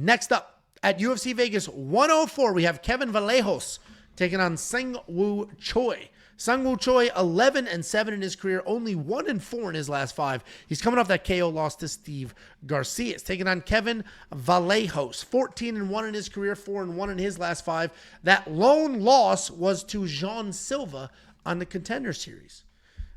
Next up, at UFC Vegas 104, we have Kevin Vallejos taking on Seung Woo Choi. Seung Woo Choi, 11-7 in his career, only 1-4 in his last 5. He's coming off that KO loss to Steve Garcia. He's taking on Kevin Vallejos, 14-1 in his career, 4-1 in his last 5. That lone loss was to Jean Silva on the Contender Series.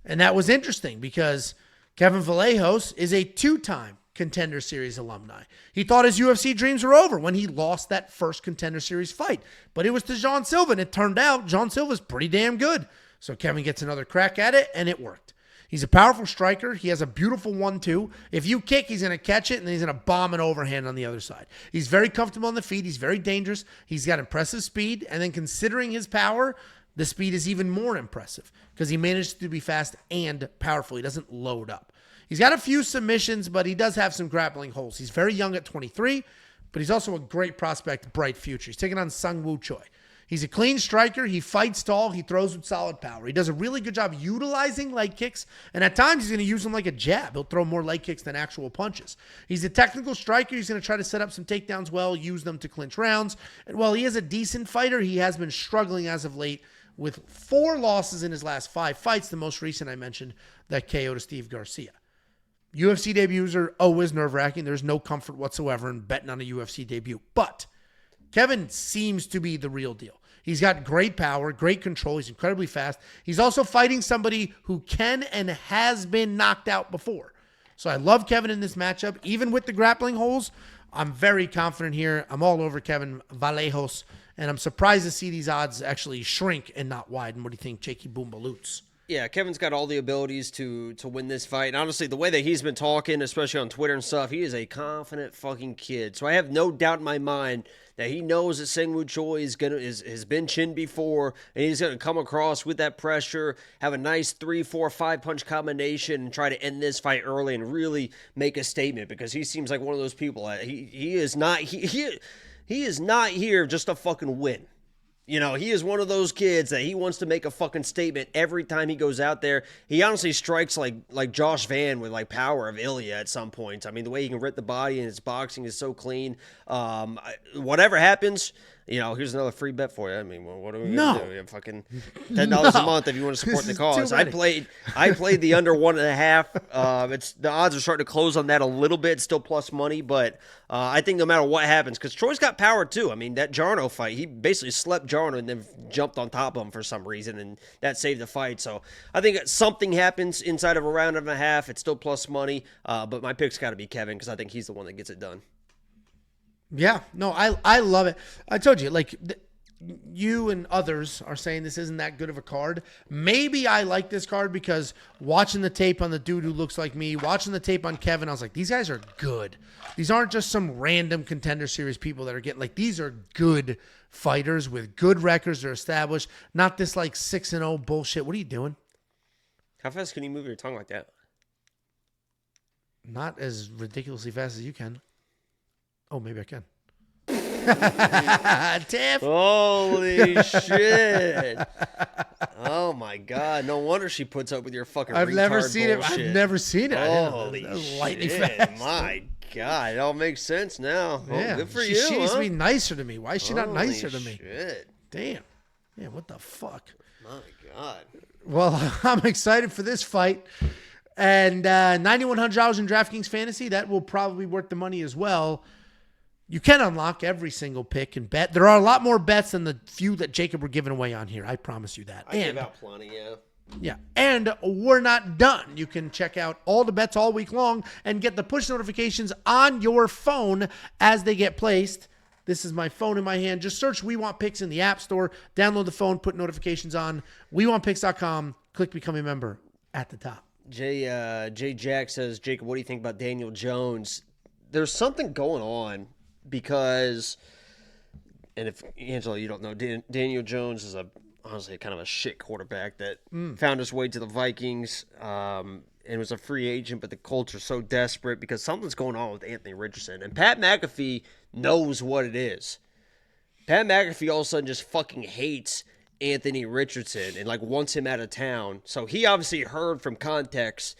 And that was interesting because Kevin Vallejos is a 2-time Contender Series alumni. He thought his UFC dreams were over when he lost that first Contender Series fight. But it was to Jean Silva, and it turned out Jean Silva's pretty damn good. So Kevin gets another crack at it, and it worked. He's a powerful striker. He has a beautiful 1-2. If you kick, he's going to catch it, and then he's going to bomb an overhand on the other side. He's very comfortable on the feet. He's very dangerous. He's got impressive speed, and then considering his power, the speed is even more impressive because he managed to be fast and powerful. He doesn't load up. He's got a few submissions, but he does have some grappling holes. He's very young at 23, but he's also a great prospect, bright future. He's taking on Seung Woo Choi. He's a clean striker. He fights tall. He throws with solid power. He does a really good job utilizing leg kicks, and at times he's going to use them like a jab. He'll throw more leg kicks than actual punches. He's a technical striker. He's going to try to set up some takedowns well, use them to clinch rounds. And while he is a decent fighter, he has been struggling as of late with 4 losses in his last 5 fights, the most recent I mentioned, that KO to Steve Garcia. UFC debuts are always nerve-wracking. There's no comfort whatsoever in betting on a UFC debut. But Kevin seems to be the real deal. He's got great power, great control. He's incredibly fast. He's also fighting somebody who can and has been knocked out before. So I love Kevin in this matchup. Even with the grappling holes, I'm very confident here. I'm all over Kevin Vallejos, and I'm surprised to see these odds actually shrink and not widen. What do you think, Jakey Boom Baloots? Yeah, Kevin's got all the abilities to win this fight. And honestly, the way that he's been talking, especially on Twitter and stuff, he is a confident fucking kid. So I have no doubt in my mind that he knows that Seung Woo Choi has been chinned before, and he's going to come across with that pressure, have a nice 3, 4, 5 punch combination, and try to end this fight early and really make a statement, because he seems like one of those people. He is not here just to fucking win. You know, he is one of those kids that he wants to make a fucking statement every time he goes out there. He honestly strikes like Josh Van with like power of Ilya at some points. I mean, the way he can rip the body and his boxing is so clean. Whatever happens, you know, here's another free bet for you. I mean, what are we going to do? We have fucking $10 a month if you want to support the cause. I played the under 1.5. The odds are starting to close on that a little bit. It's still plus money, but I think no matter what happens, because Troy's got power too. I mean, that Jarno fight, he basically slept Jarno and then jumped on top of him for some reason, and that saved the fight. So I think something happens inside of a round and a half. It's still plus money, but my pick's got to be Kevin, because I think he's the one that gets it done. Yeah, no, I love it. I told you, like, you and others are saying this isn't that good of a card. Maybe I like this card because watching the tape on the dude who looks like me, watching the tape on Kevin, I was like, these guys are good. These aren't just some random Contender Series people that are getting, like, these are good fighters with good records. They're established. Not this, like, 6-0 bullshit. What are you doing? How fast can you move your tongue like that? Not as ridiculously fast as you can. Oh, maybe I can. Tiff. Holy shit. Oh, my God. No wonder she puts up with your fucking I've never seen bullshit. it. I've never seen it. Holy shit. Fast. My God. It all makes sense now. Yeah. Oh, good for she you, needs to be nicer to me. Why is she not nicer to me? Shit. Damn. Yeah, what the fuck? My God. Well, I'm excited for this fight. And $9,100 in DraftKings Fantasy, that will probably be worth the money as well. You can unlock every single pick and bet. There are a lot more bets than the few that Jacob were giving away on here. I promise you that. I give out plenty, yeah. Yeah. And we're not done. You can check out all the bets all week long and get the push notifications on your phone as they get placed. This is my phone in my hand. Just search We Want Picks in the App Store. Download the phone, put notifications on. WeWantPicks.com. Click Become a Member at the top. Jay Jack says, Jacob, what do you think about Daniel Jones? There's something going on. Because, and if Angela, you don't know, Daniel Jones is honestly kind of a shit quarterback that found his way to the Vikings and was a free agent, but the Colts are so desperate because something's going on with Anthony Richardson. And Pat McAfee knows what it is. Pat McAfee all of a sudden just fucking hates Anthony Richardson and like wants him out of town. So he obviously heard from context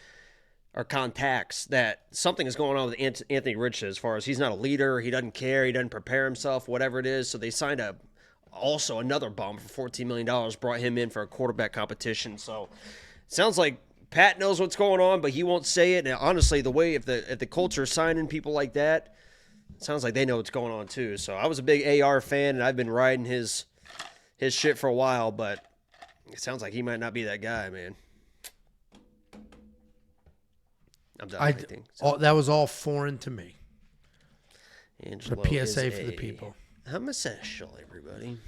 or contacts that something is going on with Anthony Richardson as far as he's not a leader, he doesn't care, he doesn't prepare himself, whatever it is. So they signed also another bum for $14 million, brought him in for a quarterback competition. So it sounds like Pat knows what's going on, but he won't say it. And honestly, the way if the culture is signing people like that, it sounds like they know what's going on too. So I was a big AR fan, and I've been riding his shit for a while, but it sounds like he might not be that guy, man. I'm done. That was all foreign to me. Angelo a PSA for the people. Homosexual, everybody.